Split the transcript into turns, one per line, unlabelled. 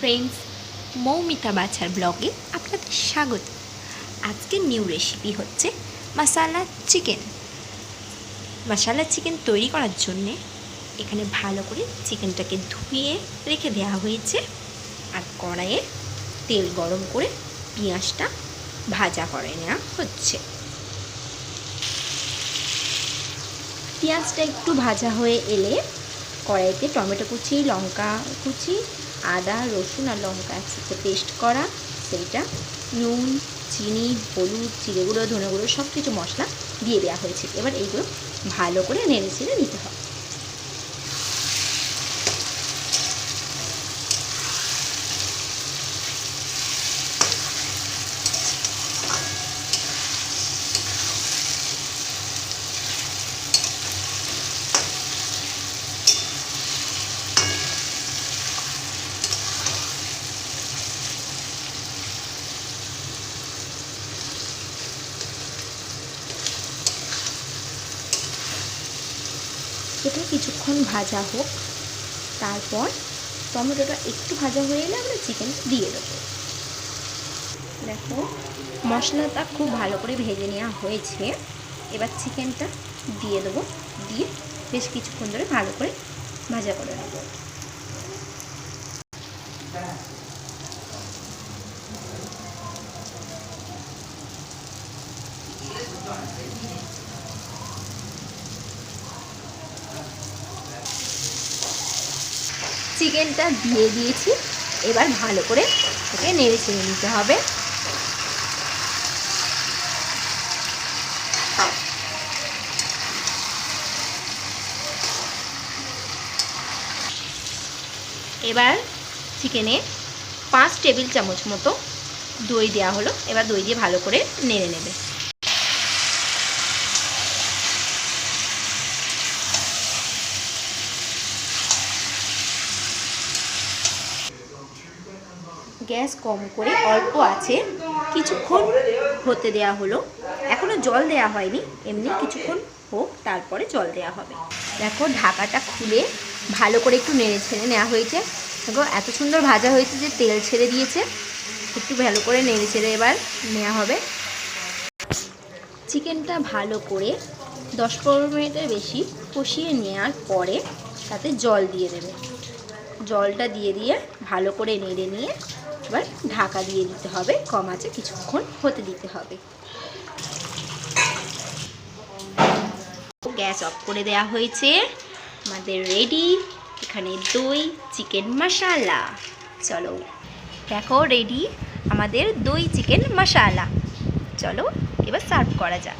Friends, Moumita বাছার ব্লগে আপনাদের স্বাগত। আজকের নিউ রেসিপি হচ্ছে মশালা চিকেন। মশালা চিকেন তৈরি করার জন্যে এখানে ভালো করে চিকেনটাকে ধুয়ে রেখে দেওয়া হয়েছে, আর কড়াইয়ে তেল গরম করে পেঁয়াজটা ভাজা করে নেওয়া হচ্ছে। পেঁয়াজটা একটু ভাজা হয়ে এলে কড়াইতে টমেটো কুচি, লঙ্কা কুচি, আদা, রসুন আর লঙ্কা একসাথে পেস্ট করা, সেইটা নুন, চিনি, হলুদ, জিরে গুঁড়ো, ধনে গুঁড়ো সব কিছু মশলা দিয়ে দেওয়া হয়েছে। এবার এইগুলো ভালো করে নেড়ে চেড়ে নিতে হবে। এটা কিছুক্ষণ ভাজা হোক, তারপর টমেটোটা একটু ভাজা হয়ে এলে আমরা চিকেন দিয়ে দেবো। দেখো, মশলাটা খুব ভালো করে ভেজে নেওয়া হয়েছে। এবার চিকেনটা দিয়ে দেবো, দিয়ে বেশ কিছুক্ষণ ধরে ভালো করে ভাজা করে নেবো। চিকেনটা দিয়ে দিয়েছি, এবার ভালো করে ওকে নেড়ে চেড়ে নিতে হবে। এবার চিকেনে 5 টেবিল চামচ মতো দই দেওয়া হলো। এবার দই দিয়ে ভালো করে নেড়ে নেবে। গ্যাস কম করে অল্প আছে কিছুক্ষণ হতে দেওয়া হলো। এখনও জল দেওয়া হয়নি, এমনি কিছুক্ষণ হোক, তারপরে জল দেওয়া হবে। দেখো, ঢাকাটা খুলে ভালো করে একটু নেড়ে ছেড়ে নেওয়া হয়েছে। দেখো, এত সুন্দর ভাজা হয়েছে যে তেল ছেড়ে দিয়েছে। একটু ভালো করে নেড়ে ছেড়ে এবার নেওয়া হবে। চিকেনটা ভালো করে 10-15 মিনিটের বেশি কষিয়ে নেওয়ার পরে তাতে জল দিয়ে দেবে। জলটা দিয়ে দিয়ে ভালো করে নেড়ে নিয়ে এবার ঢাকা দিয়ে দিতে হবে। কম আঁচে কিছুক্ষণ হতে দিতে হবে। গ্যাস অফ করে দেওয়া হয়েছে। আমাদের রেডি এখানে দই চিকেন মশালা। চলো দেখো, রেডি আমাদের দই চিকেন মশালা। চলো এবার সার্ভ করা যাক।